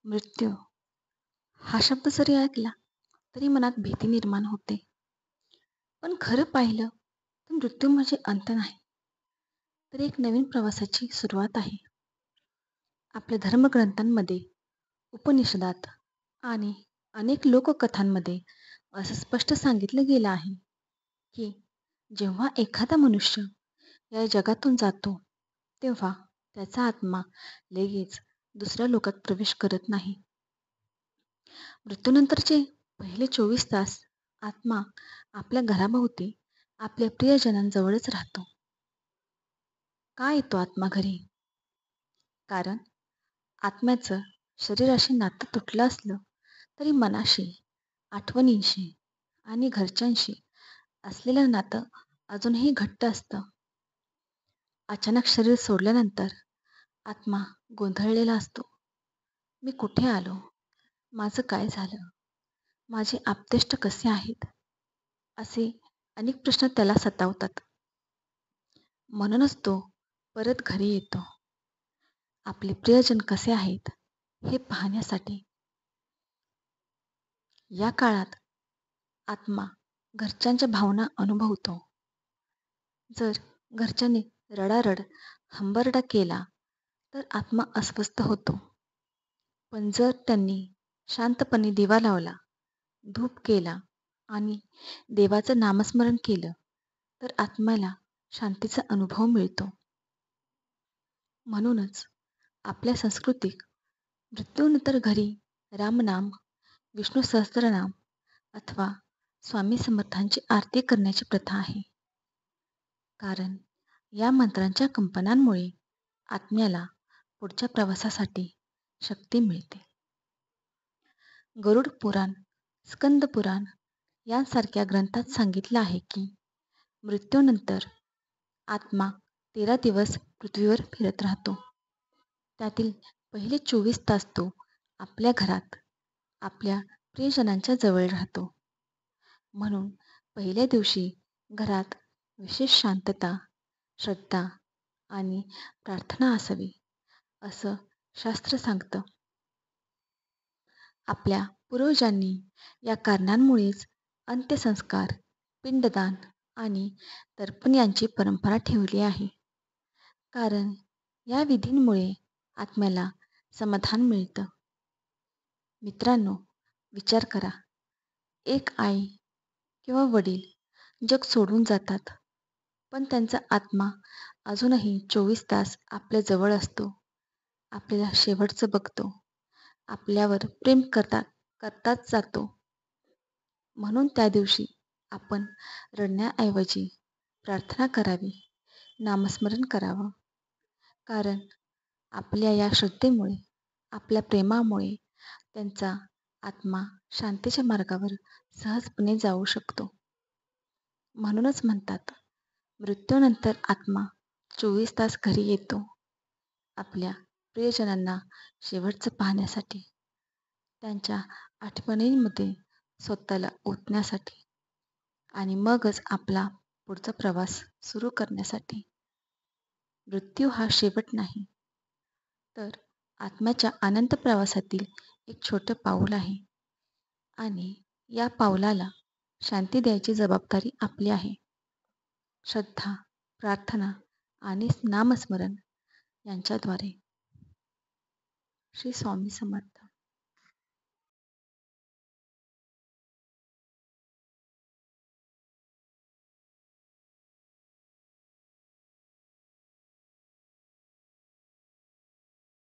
मृत्यू हा शब्द जरी ऐकला तरी मनात भीती निर्माण होते. पण खरं पाहिलं तर मृत्यू म्हणजे अंत नाही, तर एक नवीन प्रवासाची सुरुवात आहे. आपल्या धर्मग्रंथांमध्ये, उपनिषदात आणि अनेक लोककथांमध्ये असं स्पष्ट सांगितलं गेलं आहे की जेव्हा एखादा मनुष्य या जगातून जातो तेव्हा त्याचा आत्मा लगेच दुसऱ्या लोकात प्रवेश करत नाही. मृत्यूनंतरचे पहिले 24 तास आत्मा आपल्या घराभोवती आपल्या प्रियजनांजवळच राहतो. का येतो आत्मा घरी? कारण आत्म्याचं शरीराशी नातं तुटलं असलं तरी मनाशी, आठवणींशी आणि घरच्यांशी असलेलं नातं अजूनही घट्ट असतं. अचानक शरीर सोडल्यानंतर आत्मा गोंधळलेला असतो. मी कुठे आलो? माझं काय झालं? माझे आप्तेष्ट कसे आहेत? असे अनेक प्रश्न त्याला सतावतात. म्हणूनच तो परत घरी येतो. आपले प्रियजन कसे आहेत हे पाहण्यासाठी. या काळात आत्मा घरच्यांच्या भावना अनुभवतो. जर घरच्यांनी रडारड, हंबरडा केला तर आत्मा अस्वस्थ होतो. पण जर त्यांनी शांतपणे दिवा लावला, धूप केला आणि देवाचं नामस्मरण केलं तर आत्म्याला शांतीचा अनुभव मिळतो. म्हणूनच आपल्या संस्कृतीत मृत्यूनंतर घरी रामनाम, विष्णू सहस्त्रनाम अथवा स्वामी समर्थांची आरती करण्याची प्रथा आहे. कारण या मंत्रांच्या कंपनांमुळे आत्म्याला पुढच्या प्रवासासाठी शक्ती मिळते. गरुड पुराण, स्कंद पुराण यांसारख्या ग्रंथात सांगितलं आहे की मृत्यूनंतर आत्मा 13 दिवस पृथ्वीवर फिरत राहतो. त्यातील पहिले 24 तास तो आपल्या घरात, आपल्या प्रियजनांच्या जवळ राहतो. म्हणून पहिल्या दिवशी घरात विशेष शांतता, श्रद्धा आणि प्रार्थना असावी, असं शास्त्र सांगतं. आपल्या पूर्वजांनी या कारणांमुळेच अंत्यसंस्कार, पिंडदान आणि तर्पण यांची परंपरा ठेवली आहे. कारण या विधींमुळे आत्म्याला समाधान मिळतं. मित्रांनो, विचार करा. एक आई किंवा वडील जग सोडून जातात, पण त्यांचा आत्मा अजूनही 24 तास आपल्या जवळ असतो. आपल्याला शेवटचं बघतो. आपल्यावर प्रेम करताच जातो. म्हणून त्या दिवशी आपण रडण्याऐवजी प्रार्थना करावी, नामस्मरण करावं. कारण आपल्या या श्रद्धेमुळे, आपल्या प्रेमामुळे त्यांचा आत्मा शांतीच्या मार्गावर सहजपणे जाऊ शकतो. म्हणूनच म्हणतात, मृत्यूनंतर आत्मा 24 तास घरी येतो, आपल्या प्रियजनांना शेवटचं पाहण्यासाठी, त्यांच्या आठवणींमध्ये स्वतःला ओतण्यासाठी आणि मगच आपला पुढचा प्रवास सुरू करण्यासाठी. मृत्यू हा शेवट नाही, तर आत्म्याच्या अनंत प्रवासातील एक छोटं पाऊल आहे आणि या पावलाला शांती द्यायची जबाबदारी आपली आहे. श्रद्धा, प्रार्थना आणि नामस्मरण यांच्याद्वारे. श्री स्वामी समर्थ.